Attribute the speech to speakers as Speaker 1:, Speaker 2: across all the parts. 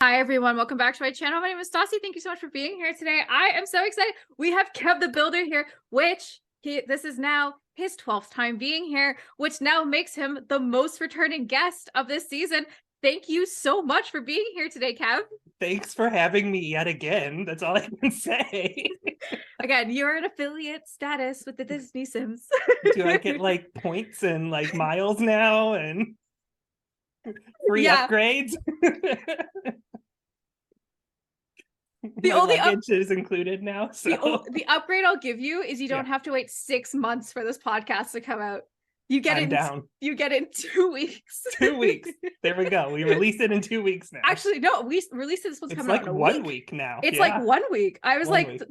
Speaker 1: Hi everyone, welcome back to my channel. My name is Stassi. Thank you so much for being here today. I am so excited. We have Kevthebuilder here, which this is now his 12th time being here, which now makes him the most returning guest of this season. Thank you so much for being here today, Kev.
Speaker 2: Thanks for having me yet again. That's all I can say.
Speaker 1: Again, you're an affiliate status with the Disney Sims.
Speaker 2: Do I get like points and like miles now and free upgrades?
Speaker 1: The
Speaker 2: My
Speaker 1: only
Speaker 2: luggage is included now. So
Speaker 1: the upgrade I'll give you is you don't have to wait 6 months for this podcast to come out. You get it down. You get it in 2 weeks.
Speaker 2: 2 weeks. There we go. We release it in 2 weeks now.
Speaker 1: Actually, no, we released it. This one's coming out in a
Speaker 2: 1 week now.
Speaker 1: It's like 1 week. I was like,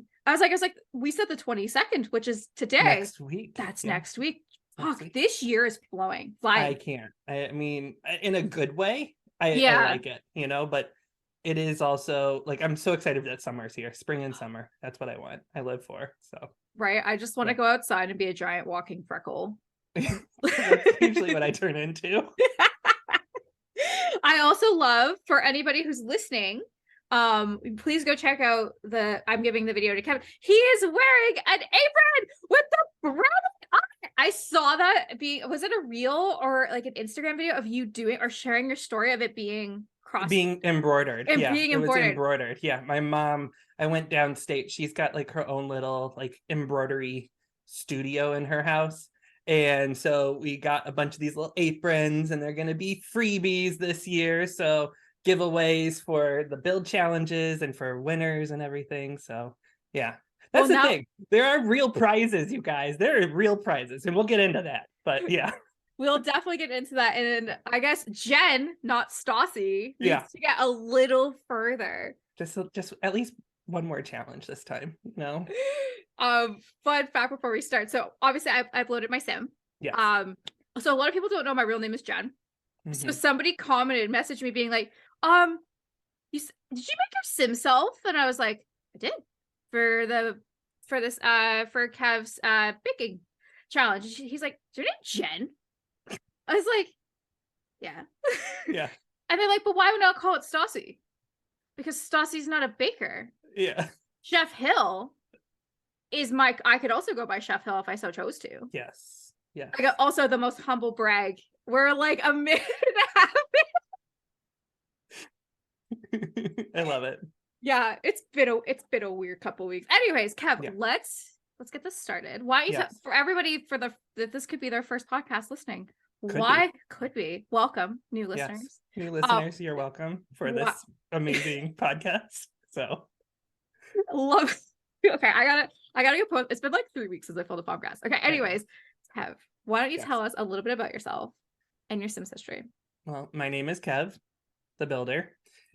Speaker 1: we said the 22nd, which is today.
Speaker 2: Next week.
Speaker 1: That's next week. Fuck, this year is flying.
Speaker 2: I can't. I mean, in a good way. I like it, but it is also like I'm so excited that summer's here. Spring and summer. That's what I want. I live for. So
Speaker 1: right. I just want to go outside and be a giant walking freckle.
Speaker 2: That's usually what I turn into.
Speaker 1: I also love, for anybody who's listening, please go check out I'm giving the video to Kevin. He is wearing an apron with the brown eye. I saw that was it a reel or like an Instagram video of you doing or sharing your story of it being
Speaker 2: embroidered.
Speaker 1: It
Speaker 2: was embroidered. Yeah, my mom, I went downstate. She's got like her own little like embroidery studio in her house. And so we got a bunch of these little aprons, and they're going to be freebies this year. So giveaways for the build challenges and for winners and everything. So yeah, that's the thing. There are real prizes, you guys. There are real prizes, and we'll get into that. But yeah.
Speaker 1: We'll definitely get into that. And I guess Jen, not Stassi, needs to get a little further.
Speaker 2: Just at least one more challenge this time,
Speaker 1: Fun fact before we start. So obviously I've loaded my sim.
Speaker 2: Yeah.
Speaker 1: So a lot of people don't know my real name is Jen. So somebody messaged me being like, did you make your sim self? And I was like, I did for Kev's baking challenge. He's like, is your name Jen? I was like, yeah.
Speaker 2: Yeah.
Speaker 1: And they're like, but why would not call it Stassi? Because Stassi's not a baker.
Speaker 2: Yeah.
Speaker 1: Chef Hill is I could also go by Chef Hill if I so chose to.
Speaker 2: Yes. Yeah.
Speaker 1: I got also the most humble brag. We're like a minute and a half.
Speaker 2: I love it.
Speaker 1: Yeah, it's been a weird couple weeks. Anyways, Kev, let's get this started. Why for everybody that this could be their first podcast listening. Could be. Welcome, new listeners.
Speaker 2: Yes. New listeners, you're welcome for this amazing podcast. So
Speaker 1: love. Okay, I gotta go post. It's been like 3 weeks since I filmed the podcast. Okay, anyways, Kev, why don't you tell us a little bit about yourself and your Sims history?
Speaker 2: Well, my name is Kev, the builder,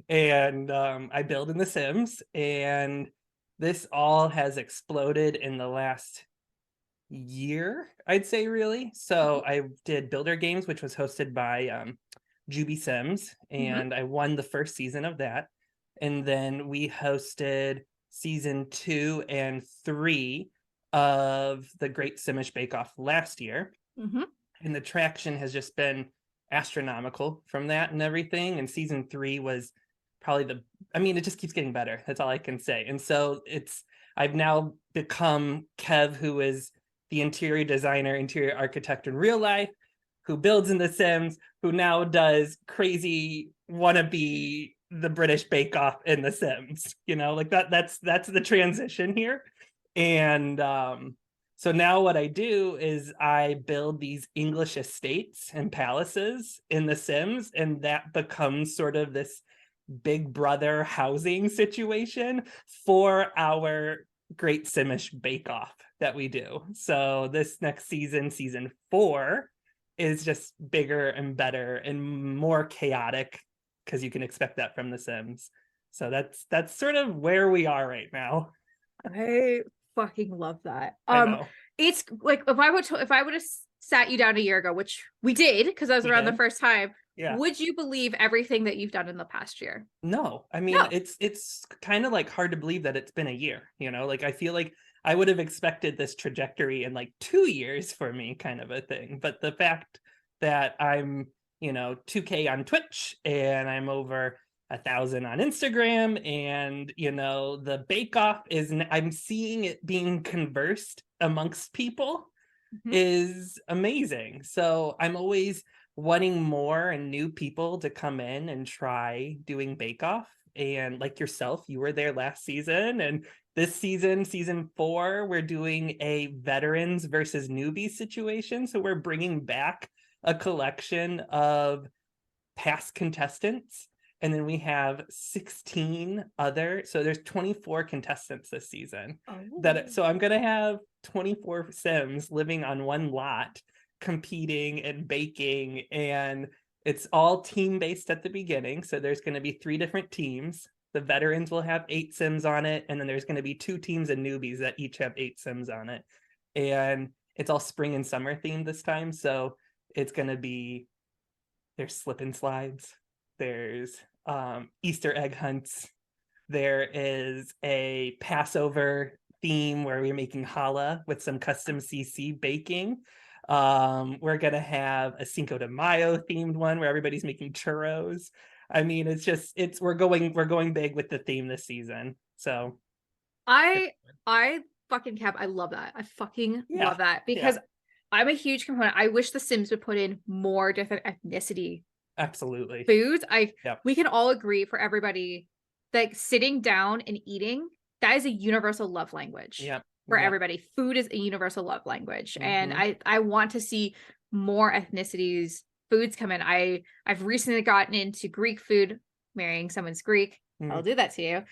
Speaker 2: and I build in the Sims, and this all has exploded in the last year, I'd say, really. So I did Builder Games, which was hosted by Newbie Sims, and I won the first season of that. And then we hosted season 2 and 3 of the Great Simish Bake Off last year. And the traction has just been astronomical from that and everything. And season 3 was probably it just keeps getting better. That's all I can say. And so I've now become Kev, who is the interior designer, interior architect in real life, who builds in the Sims, who now does crazy wannabe the British Bake Off in the Sims, like that's the transition here. And so now what I do is I build these English estates and palaces in the Sims, and that becomes sort of this big brother housing situation for our Great Simish Bake Off that we do. So this next season 4, is just bigger and better and more chaotic, because you can expect that from the Sims. So that's sort of where we are right now.
Speaker 1: I fucking love that. It's like if I would have sat you down a year ago, which we did because I was around the first time.
Speaker 2: Yeah.
Speaker 1: Would you believe everything that you've done in the past year?
Speaker 2: No, I mean, it's kind of like hard to believe that it's been a year, like I feel like I would have expected this trajectory in like 2 years for me, kind of a thing. But the fact that I'm, 2K on Twitch, and I'm over 1,000 on Instagram, and the Bake Off I'm seeing it being conversed amongst people is amazing. So I'm always wanting more and new people to come in and try doing Bake Off. And like yourself, you were there last season, and this season 4, we're doing a veterans versus newbie situation. So we're bringing back a collection of past contestants, and then we have 16 other, so there's 24 contestants this season. So I'm gonna have 24 Sims living on one lot, competing and baking, and it's all team-based at the beginning. So there's going to be 3 different teams. The veterans will have 8 Sims on it, and then there's going to be 2 teams of newbies that each have 8 Sims on it. And it's all spring and summer themed this time, so it's going to be, there's slip and slides, there's Easter egg hunts, there is a Passover theme where we're making challah with some custom CC baking. We're gonna have a Cinco de Mayo themed one where everybody's making churros. I mean, we're going big with the theme this season. So
Speaker 1: I fucking Kev, I love that. I fucking love that, because I'm a huge component. I wish the Sims would put in more different ethnicity
Speaker 2: absolutely
Speaker 1: foods. We can all agree, for everybody, like sitting down and eating, that is a universal love language. For everybody. Food is a universal love language. And I want to see more ethnicities foods come in. I've recently gotten into Greek food, marrying someone's Greek. I'll do that to you.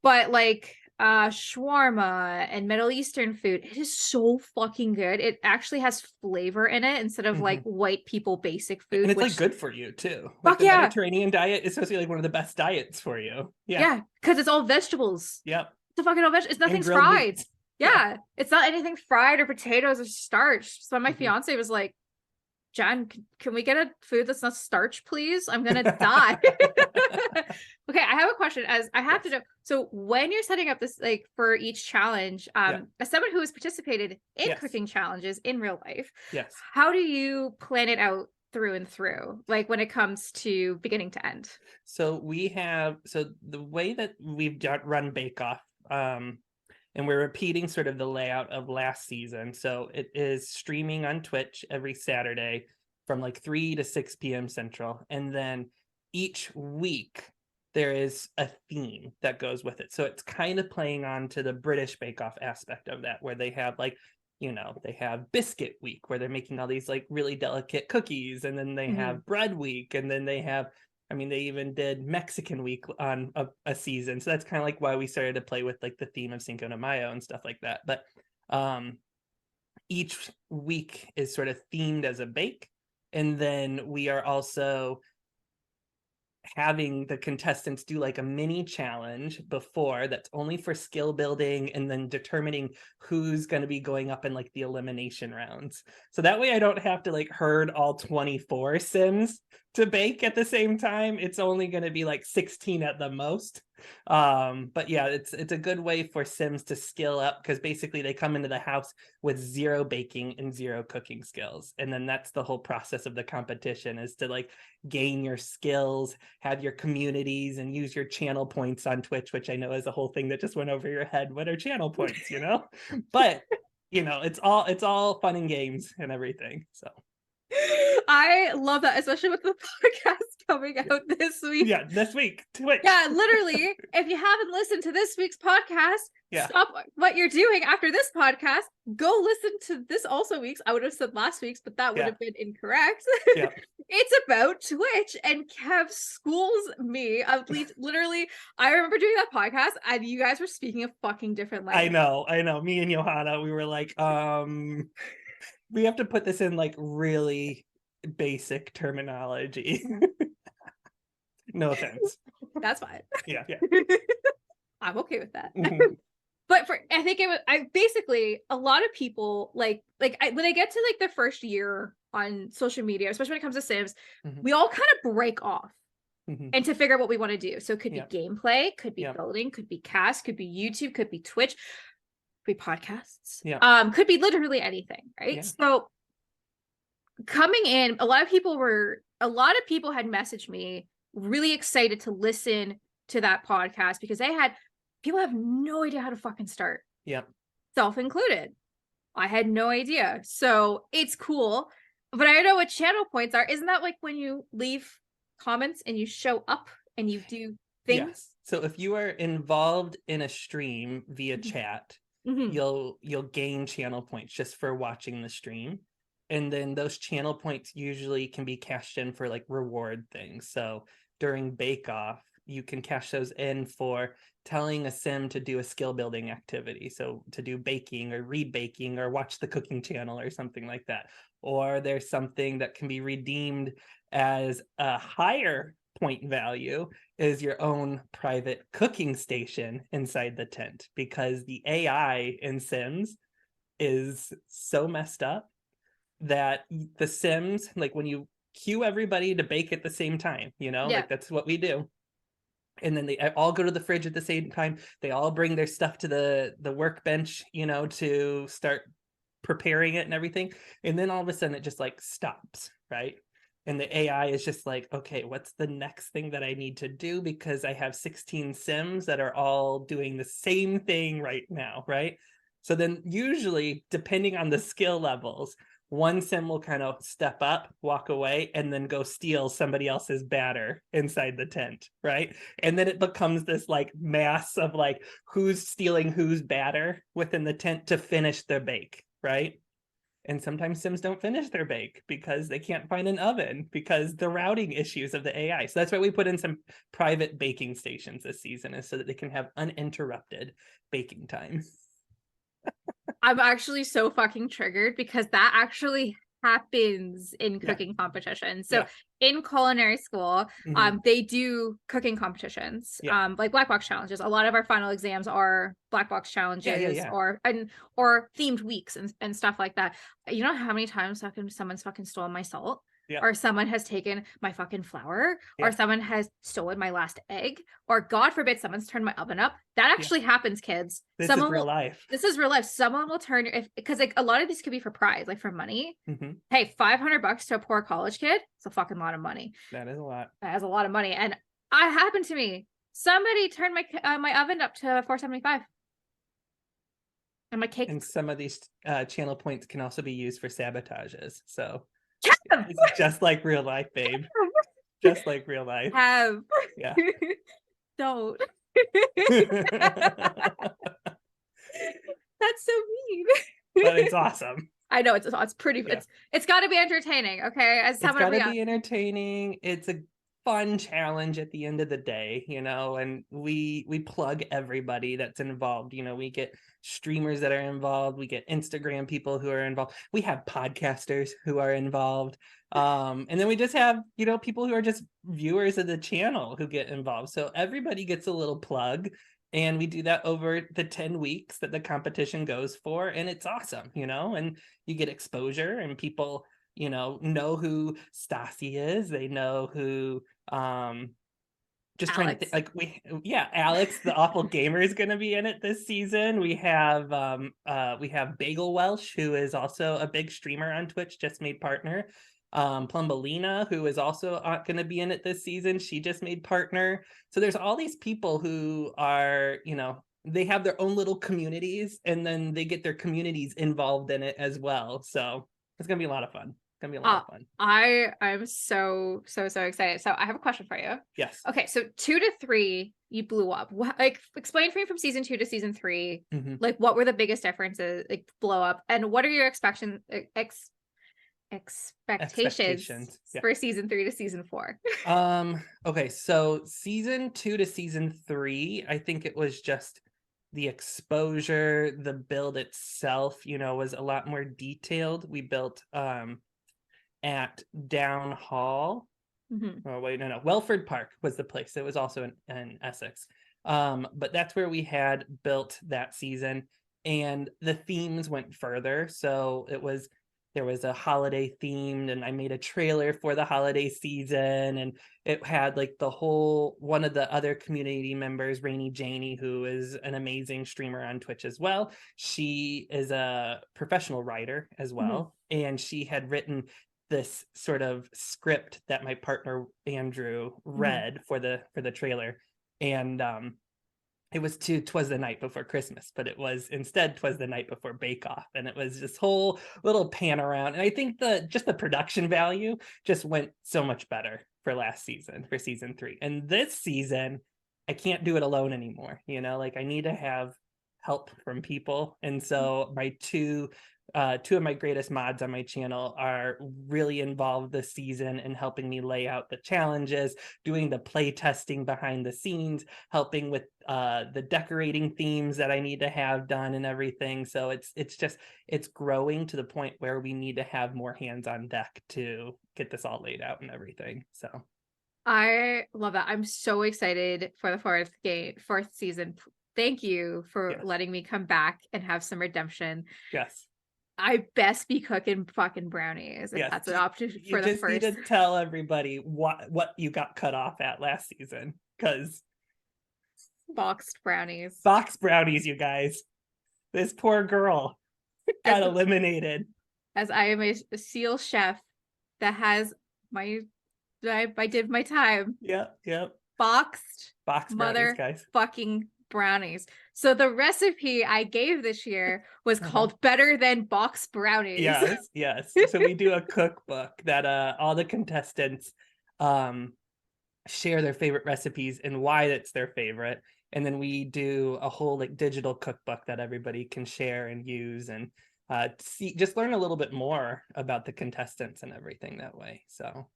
Speaker 1: But like shawarma and Middle Eastern food, it is so fucking good. It actually has flavor in it instead of like white people basic food.
Speaker 2: And it's like good for you too. Like the Mediterranean diet is supposed to be like one of the best diets for you.
Speaker 1: Yeah, because it's all vegetables.
Speaker 2: Yep.
Speaker 1: It's a fucking all vegetables. It's nothing's fried. Yeah, it's not anything fried or potatoes or starch. So my fiance was like, Jen, can we get a food that's not starch, please? I'm gonna die. Okay, I have a question. As I have to know, so when you're setting up this, like for each challenge, as someone who has participated in cooking challenges in real life, how do you plan it out through and through, like when it comes to beginning to end?
Speaker 2: So the way that we've run Bake Off, and we're repeating sort of the layout of last season. So it is streaming on Twitch every Saturday from like 3 to 6 p.m. Central. And then each week there is a theme that goes with it. So it's kind of playing on to the British Bake Off aspect of that, where they have like, they have biscuit week where they're making all these like really delicate cookies. And then they have bread week. And then they have, they even did Mexican week on a season. So that's kind of like why we started to play with like the theme of Cinco de Mayo and stuff like that. But each week is sort of themed as a bake. And then we are also having the contestants do like a mini challenge before that's only for skill building, and then determining who's going to be going up in like the elimination rounds. So that way I don't have to like herd all 24 Sims to bake at the same time. It's only going to be like 16 at the most. But yeah, it's a good way for Sims to skill up, because basically they come into the house with 0 baking and 0 cooking skills. And then that's the whole process of the competition, is to like gain your skills, have your communities, and use your channel points on Twitch, which I know is a whole thing that just went over your head. What are channel points, But it's all fun and games and everything. So
Speaker 1: I love that, especially with the podcast coming out this week.
Speaker 2: Yeah, this week. Twitch.
Speaker 1: Yeah, literally. If you haven't listened to this week's podcast, stop what you're doing after this podcast. Go listen to this also week's. I would have said last week's, but that would have been incorrect. It's about Twitch, and Kev schools me. Literally, I remember doing that podcast, and you guys were speaking a fucking different language.
Speaker 2: I know. Me and Johanna, we were like, we have to put this in like really basic terminology. No offense.
Speaker 1: That's fine.
Speaker 2: Yeah.
Speaker 1: I'm okay with that. But I think basically a lot of people when I get to like the first year on social media, especially when it comes to Sims, we all kind of break off and to figure out what we want to do. So it could be gameplay, could be building, could be cast, could be YouTube, could be Twitch, could be podcasts, could be literally anything, right? So coming in, a lot of people had messaged me really excited to listen to that podcast because people have no idea how to fucking start.
Speaker 2: Yep.
Speaker 1: Self included. I had no idea. So it's cool. But I don't know what channel points are. Isn't that like when you leave comments and you show up and you do things?
Speaker 2: Yes. So if you are involved in a stream via chat, you'll gain channel points just for watching the stream. And then those channel points usually can be cashed in for like reward things. So during Bake Off, you can cash those in for telling a sim to do a skill building activity. So to do baking or read baking or watch the cooking channel or something like that. Or there's something that can be redeemed as a higher point value is your own private cooking station inside the tent, because the AI in Sims is so messed up that the Sims, like when you cue everybody to bake at the same time, like that's what we do. And then they all go to the fridge at the same time. They all bring their stuff to the workbench, to start preparing it and everything. And then all of a sudden it just like stops, right? And the AI is just like, okay, what's the next thing that I need to do? Because I have 16 Sims that are all doing the same thing right now, right? So then usually, depending on the skill levels, one sim will kind of step up, walk away, and then go steal somebody else's batter inside the tent, right? And then it becomes this like mass of like who's stealing whose batter within the tent to finish their bake, right? And sometimes Sims don't finish their bake because they can't find an oven because the routing issues of the AI. So that's why we put in some private baking stations this season, is so that they can have uninterrupted baking time.
Speaker 1: I'm actually so fucking triggered because that actually happens in cooking competitions. So in culinary school, they do cooking competitions, like black box challenges. A lot of our final exams are black box challenges or themed weeks and stuff like that. You know how many times someone's fucking stolen my salt? Or someone has taken my fucking flour, or someone has stolen my last egg, or God forbid someone's turned my oven up. That actually happens, kids.
Speaker 2: This is real life.
Speaker 1: This is real life. Someone will turn because like a lot of these could be for prize, like for money. Hey, $500 to a poor college kid, it's a fucking lot of money.
Speaker 2: That is a lot.
Speaker 1: That is a lot of money. And it happened to me. Somebody turned my oven up to 475. And my cake.
Speaker 2: And some of these channel points can also be used for sabotages. So it's just like real life, babe. Just like real life. Yeah.
Speaker 1: Don't. That's so mean.
Speaker 2: But it's awesome.
Speaker 1: I know it's pretty. It's got to be entertaining. Okay,
Speaker 2: it's got to be entertaining. It's a fun challenge at the end of the day, and we plug everybody that's involved. We get streamers that are involved, we get Instagram people who are involved, we have podcasters who are involved, and then we just have people who are just viewers of the channel who get involved. So everybody gets a little plug, and we do that over the 10 weeks that the competition goes for, and it's awesome, and you get exposure, and people know who Stassi is. They know who just
Speaker 1: Alex.
Speaker 2: trying to think, Alex, the awful gamer, is going to be in it this season. We have Bagel Welsh, who is also a big streamer on Twitch, just made partner. Plumbolina, who is also going to be in it this season. She just made partner. So there's all these people who are, they have their own little communities, and then they get their communities involved in it as well. So it's going to be a lot of fun. It's going to be a lot of fun.
Speaker 1: I'm so excited. So I have a question for you.
Speaker 2: Yes.
Speaker 1: Okay. So 2 to 3, you blew up. Like, explain for me from season 2 to season 3, like what were the biggest differences, like blow up, and what are your expectations for season 3 to season 4?
Speaker 2: Okay, so season 2 to season 3, I think it was just the exposure, the build itself, was a lot more detailed. We built at Down Hall. Oh wait, no, Welford Park was the place. It was also in Essex, but that's where we had built that season, and the themes went further. So there was a holiday themed, and I made a trailer for the holiday season, and it had like one of the other community members, Rainy Janie, who is an amazing streamer on Twitch as well. She is a professional writer as well, and she had written this sort of script that my partner Andrew read for the trailer, and it was 'Twas the Night Before Christmas, but it was instead 'Twas the Night Before Bake Off, and it was this whole little pan around. And I think the production value just went so much better for last season, for season 3. And this season, I can't do it alone anymore. Like I need to have help from people, and so my two of my greatest mods on my channel are really involved this season in helping me lay out the challenges, doing the play testing behind the scenes, helping with the decorating themes that I need to have done and everything. So it's growing to the point where we need to have more hands on deck to get this all laid out and everything. So
Speaker 1: I love that. I'm so excited for the fourth season. Thank you for letting me come back and have some redemption.
Speaker 2: Yes.
Speaker 1: I best be cooking fucking brownies if that's an option for the first.
Speaker 2: You need to tell everybody what you got cut off at last season, because
Speaker 1: boxed brownies,
Speaker 2: you guys. This poor girl got eliminated.
Speaker 1: As I am a SEAL chef that has I did my time.
Speaker 2: Yep.
Speaker 1: Boxed
Speaker 2: brownies, guys.
Speaker 1: Fucking brownies. So the recipe I gave this year was called Better Than Box Brownies.
Speaker 2: Yes. So we do a cookbook that all the contestants share their favorite recipes and why it's their favorite. And then we do a whole like digital cookbook that everybody can share and use, and just learn a little bit more about the contestants and everything that way. So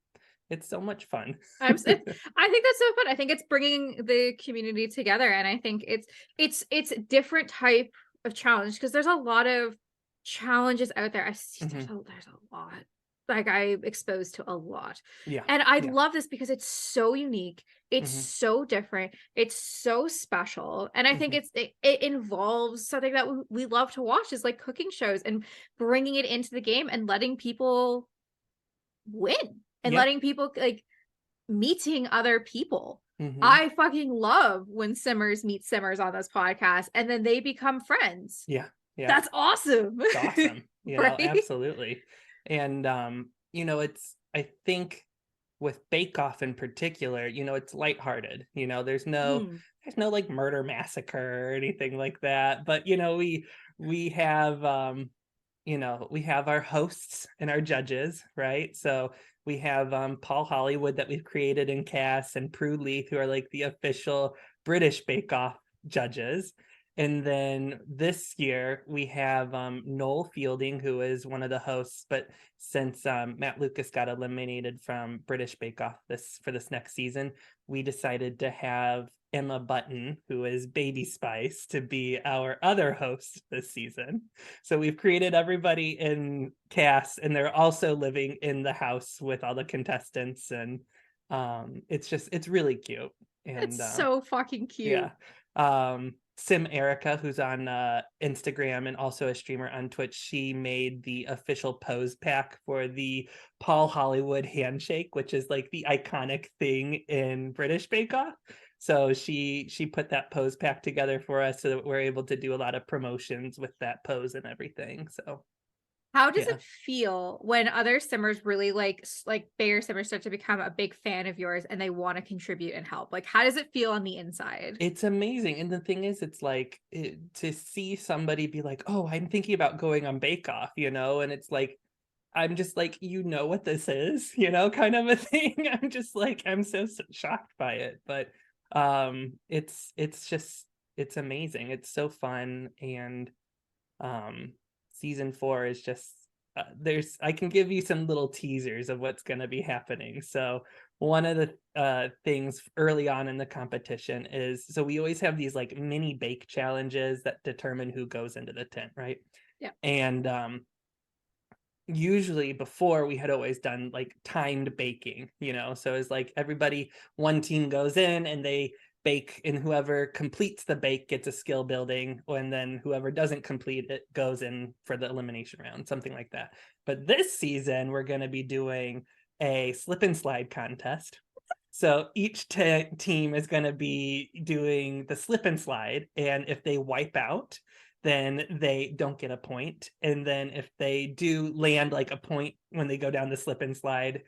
Speaker 2: it's so much fun.
Speaker 1: I think that's so fun. I think it's bringing the community together, and I think it's different type of challenge, because there's a lot of challenges out there. I see there's a lot. Like I'm exposed to a lot.
Speaker 2: Yeah.
Speaker 1: And I love this because it's so unique. It's so different. It's so special. And I think it involves something that we love to watch, is like cooking shows and bringing it into the game and letting people win. And letting people like meeting other people. I fucking love when Simmers meet Simmers on this podcast and then they become friends.
Speaker 2: Yeah.
Speaker 1: That's awesome.
Speaker 2: It's awesome.
Speaker 1: Right?
Speaker 2: Absolutely. And I think with Bake Off in particular, it's lighthearted. There's no like murder massacre or anything like that. But we have we have our hosts and our judges, right? So we have Paul Hollywood that we've created in Cass, and Prue Leith, who are like the official British Bake Off judges. And then this year we have Noel Fielding, who is one of the hosts, but since Matt Lucas got eliminated from British Bake Off for this next season, we decided to have Emma Button, who is Baby Spice, to be our other host this season. So we've created everybody in Cass, and they're also living in the house with all the contestants, and it's really cute. And
Speaker 1: it's so fucking cute.
Speaker 2: Yeah. Sim Erica, who's on Instagram and also a streamer on Twitch, she made the official pose pack for the Paul Hollywood handshake, which is like the iconic thing in British Bake Off. So she put that pose pack together for us so that we're able to do a lot of promotions with that pose and everything. So
Speaker 1: how does it feel when other simmers really like Bayer simmers start to become a big fan of yours and they want to contribute and help? Like, how does it feel on the inside?
Speaker 2: It's amazing. And the thing is, it's like to see somebody be like, oh, I'm thinking about going on Bake Off, and it's like, I'm just like, what this is, kind of a thing. I'm just like, I'm so shocked by it. But it's amazing. It's so fun. And season 4 is just I can give you some little teasers of what's going to be happening. So one of the things early on in the competition is, so we always have these like mini bake challenges that determine who goes into the tent, right?
Speaker 1: Yeah.
Speaker 2: And usually before we had always done like timed baking, so it's like one team goes in and they bake, and whoever completes the bake gets a skill building, and then whoever doesn't complete it goes in for the elimination round, something like that. But this season we're going to be doing a slip and slide contest. So each team is going to be doing the slip and slide, and if they wipe out, then they don't get a point. And then if they do land like a point when they go down the slip and slide,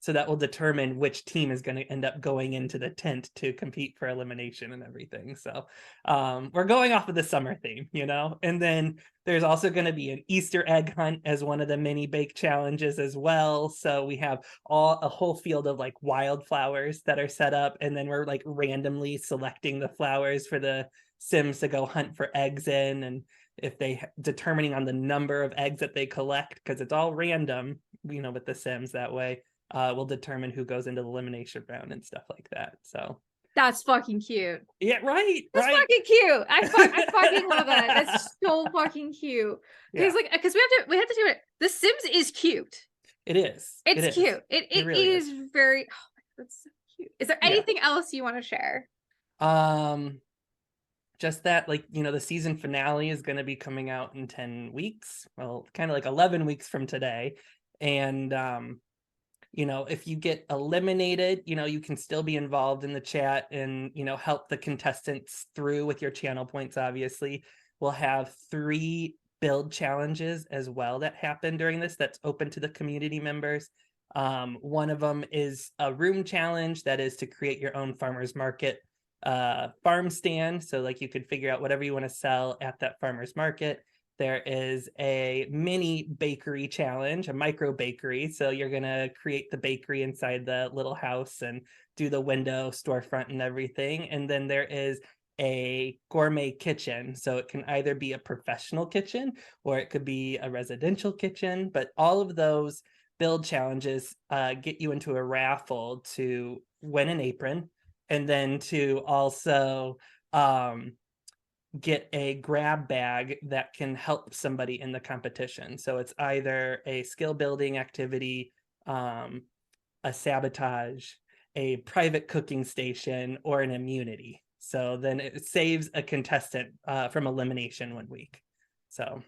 Speaker 2: so that will determine which team is going to end up going into the tent to compete for elimination and everything. So we're going off of the summer theme, you know? And then there's also going to be an Easter egg hunt as one of the mini bake challenges as well. So we have a whole field of like wildflowers that are set up. And then we're like randomly selecting the flowers for the Sims to go hunt for eggs in. And if they determining on the number of eggs that they collect, because it's all random, you know, with the Sims that way, will determine who goes into the elimination round and stuff like that. So
Speaker 1: that's fucking cute.
Speaker 2: Yeah, right.
Speaker 1: That's
Speaker 2: right.
Speaker 1: fucking cute. I fucking love that. That's so fucking cute. Because because we have to do it. The Sims is cute.
Speaker 2: It is.
Speaker 1: It's cute. It really is very. Oh my God, that's so cute. Is there anything else you want to share?
Speaker 2: Just that, like, you know, the season finale is going to be coming out in 10 weeks. Well, kind of like 11 weeks from today. And you know, if you get eliminated, you know, you can still be involved in the chat and, you know, help the contestants through with your channel points. Obviously, we'll have 3 build challenges as well that happen during this that's open to the community members. One of them is a room challenge that is to create your own farmer's market farm stand. So like you could figure out whatever you want to sell at that farmer's market. There is a mini bakery challenge, a micro bakery. So you're going to create the bakery inside the little house and do the window storefront and everything. And then there is a gourmet kitchen. So it can either be a professional kitchen or it could be a residential kitchen. But all of those build challenges get you into a raffle to win an apron and then to also get a grab bag that can help somebody in the competition. So it's either a skill building activity, a sabotage, a private cooking station, or an immunity. So then it saves a contestant from elimination 1 week. So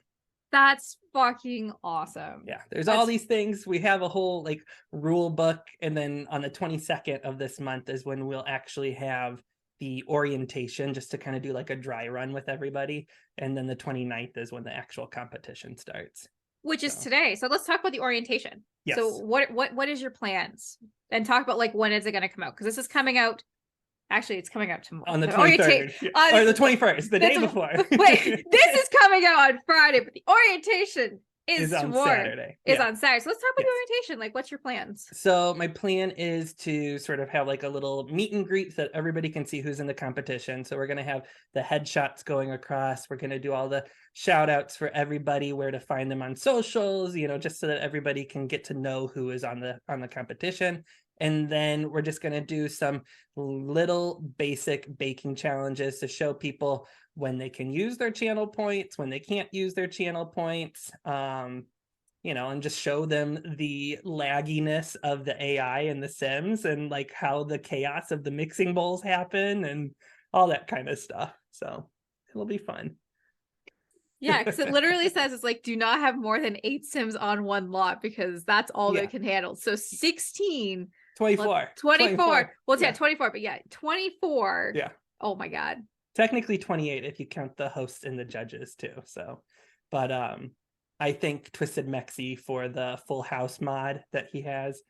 Speaker 1: that's fucking awesome.
Speaker 2: Yeah, there's all these things. We have a whole like rule book. And then on the 22nd of this month is when we'll actually have the orientation, just to kind of do like a dry run with everybody. And then the 29th is when the actual competition starts.
Speaker 1: Which is today. So let's talk about the orientation.
Speaker 2: Yes.
Speaker 1: So what is your plans? And talk about like when is it going to come out? Because this is coming out. Actually, it's coming out tomorrow.
Speaker 2: On the 23rd. Or the 21st, the day before.
Speaker 1: Wait, this is coming out on Friday, but the orientation is
Speaker 2: on Saturday.
Speaker 1: On Saturday. So let's talk about the orientation. Like, what's your plans?
Speaker 2: So my plan is to sort of have like a little meet and greet so that everybody can see who's in the competition. So we're going to have the headshots going across. We're going to do all the shout outs for everybody, where to find them on socials, you know, just so that everybody can get to know who is on the competition. And then we're just going to do some little basic baking challenges to show people when they can use their channel points, when they can't use their channel points, you know, and just show them the lagginess of the AI and the Sims and like how the chaos of the mixing bowls happen and all that kind of stuff. So it'll be fun.
Speaker 1: Yeah, because it literally says it's like, do not have more than 8 Sims on one lot because that's all they can handle. So 16.
Speaker 2: 24.
Speaker 1: 24. Well, yeah, 24, but yeah, 24.
Speaker 2: Yeah.
Speaker 1: Oh my God. Technically
Speaker 2: 28 if you count the hosts and the judges too. So, but I think Twisted Mexi for the Full House mod that he has.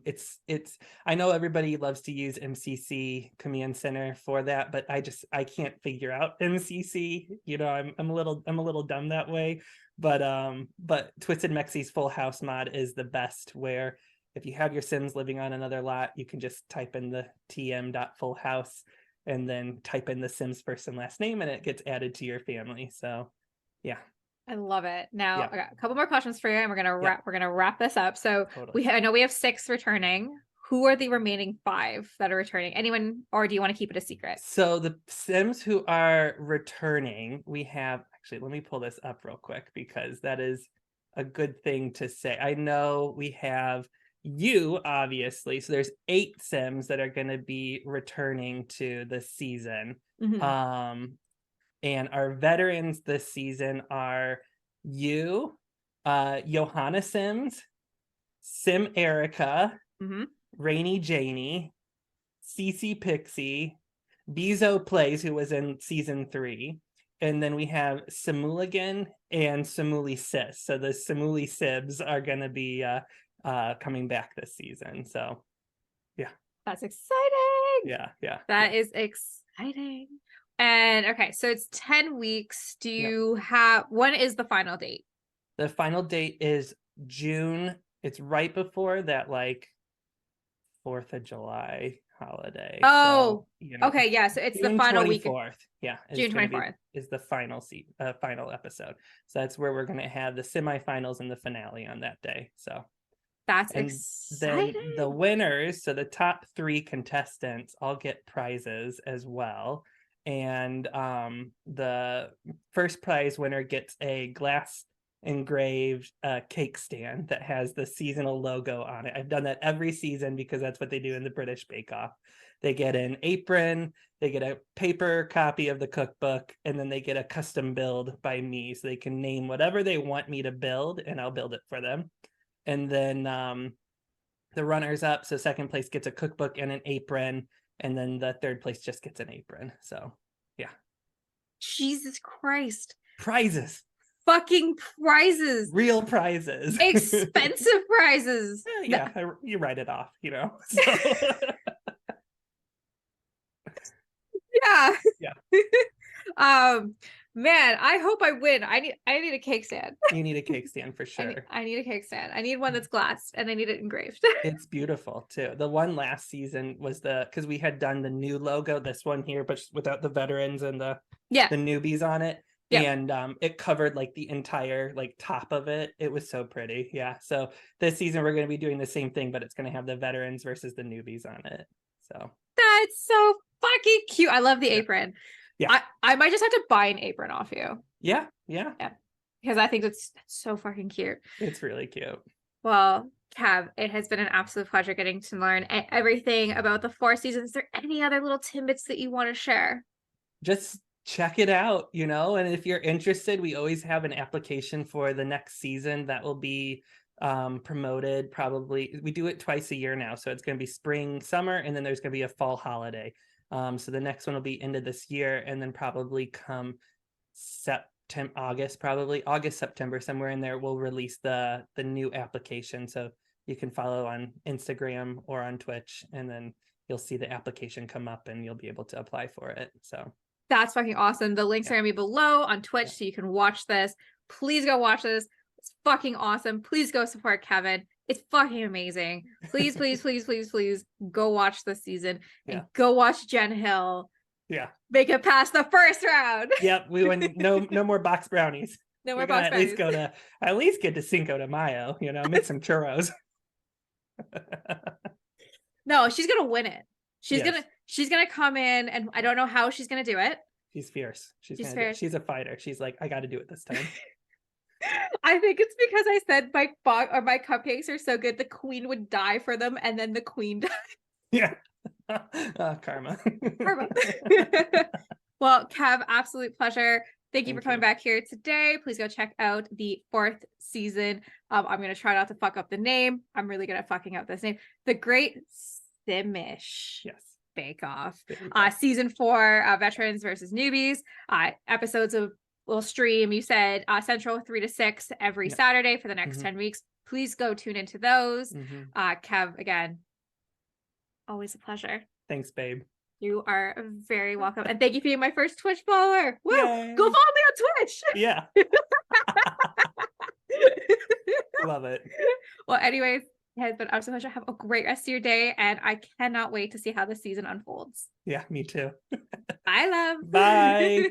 Speaker 2: It's I know everybody loves to use MCC Command Center for that, but I can't figure out MCC. You know, I'm a little dumb that way. But Twisted Mexi's Full House mod is the best, where if you have your Sims living on another lot, you can just type in the tm.fullhouse and then type in the Sims first and last name, and it gets added to your family. So, yeah.
Speaker 1: I love it. Now, I got a couple more questions for you, and we're gonna wrap this up. So I know we have 6 returning. Who are the remaining 5 that are returning? Anyone, or do you want to keep it a secret?
Speaker 2: So the Sims who are returning, we have actually. Let me pull this up real quick because that is a good thing to say. I know we have you, obviously. So there's 8 Sims that are going to be returning to the season. Mm-hmm. And our veterans this season are you, Johanna Sims, Sim Erica, mm-hmm. Rainy Janie, Cece Pixie, Bezo Plays, who was in season 3, and then we have Simuligan and Simuli Sis. So the Simuli Sibs are going to be coming back this season. So yeah,
Speaker 1: that's exciting.
Speaker 2: Yeah.
Speaker 1: That is exciting. And okay, so it's 10 weeks. Do you have, when is the final date?
Speaker 2: The final date is June. It's right before that, like, 4th of July holiday.
Speaker 1: Oh,
Speaker 2: so,
Speaker 1: okay, yeah. So it's
Speaker 2: June
Speaker 1: the final
Speaker 2: 24th,
Speaker 1: week.
Speaker 2: Yeah,
Speaker 1: June 24th
Speaker 2: is the final final episode. So that's where we're going to have the semifinals and the finale on that day. So
Speaker 1: that's
Speaker 2: and
Speaker 1: exciting.
Speaker 2: then the winners, so the top 3 contestants, all get prizes as well. And the first prize winner gets a glass engraved cake stand that has the seasonal logo on it. I've done that every season because that's what they do in the British Bake Off. They get an apron, they get a paper copy of the cookbook, and then they get a custom build by me, so they can name whatever they want me to build and I'll build it for them. And then the runners up, so second place gets a cookbook and an apron, and then the third place just gets an apron. So yeah,
Speaker 1: Jesus Christ,
Speaker 2: prizes,
Speaker 1: fucking prizes,
Speaker 2: real prizes,
Speaker 1: expensive prizes.
Speaker 2: Yeah, you write it off, so.
Speaker 1: Yeah. Man, I hope I win. I need a cake stand.
Speaker 2: You need a cake stand for sure.
Speaker 1: I need a cake stand. I need one that's glassed and I need it engraved.
Speaker 2: It's beautiful too. The one last season was because we had done the new logo, this one here, but without the veterans and the newbies on it. Yeah. And it covered like the entire like top of it. It was so pretty. Yeah. So this season we're going to be doing the same thing, but it's going to have the veterans versus the newbies on it. So
Speaker 1: that's so fucking cute. I love the apron. Yeah. I might just have to buy an apron off you.
Speaker 2: Yeah.
Speaker 1: Because I think that's so fucking cute.
Speaker 2: It's really cute.
Speaker 1: Well, Kev, it has been an absolute pleasure getting to learn everything about the 4 seasons. Is there any other little tidbits that you want to share?
Speaker 2: Just check it out, and if you're interested, we always have an application for the next season that will be promoted. Probably we do it twice a year now, so it's going to be spring, summer, and then there's going to be a fall holiday. So the next one will be end of this year, and then probably come August, September, somewhere in there, we'll release the new application. So you can follow on Instagram or on Twitch, and then you'll see the application come up and you'll be able to apply for it. So
Speaker 1: that's fucking awesome. The links are gonna be below on Twitch, so you can watch this. Please go watch this. It's fucking awesome. Please go support Kevin. It's fucking amazing. Please, please, please, please, please go watch this season and go watch Jen Hill.
Speaker 2: Yeah.
Speaker 1: Make it past the first round.
Speaker 2: Yep. We went no more box brownies.
Speaker 1: No more box brownies.
Speaker 2: At least get to Cinco de Mayo, make some churros.
Speaker 1: No, she's gonna win it. She's gonna come in, and I don't know how she's gonna do it.
Speaker 2: She's fierce. She's fierce. She's a fighter. She's like, I gotta do it this time.
Speaker 1: I think it's because I said my cupcakes are so good the queen would die for them, and then the queen died.
Speaker 2: Yeah. Karma.
Speaker 1: Well, Kev, absolute pleasure. Thank you for coming back here today. Please go check out the 4th season. I'm going to try not to fuck up the name. I'm really good at fucking up this name. The Great Simish Bake Off. Season 4, veterans versus newbies. Episodes will stream, you said, Central 3 to 6 every Saturday for the next 10 weeks. Please go tune into those. Kev, again, always a pleasure.
Speaker 2: Thanks, babe.
Speaker 1: You are very welcome. And thank you for being my first Twitch follower. Woo!
Speaker 2: Yay.
Speaker 1: Go follow me on Twitch.
Speaker 2: Yeah. Love it.
Speaker 1: Well, anyways, it has been an absolute pleasure. Have a great rest of your day. And I cannot wait to see how the season unfolds.
Speaker 2: Yeah, me too.
Speaker 1: Bye, love.
Speaker 2: Bye.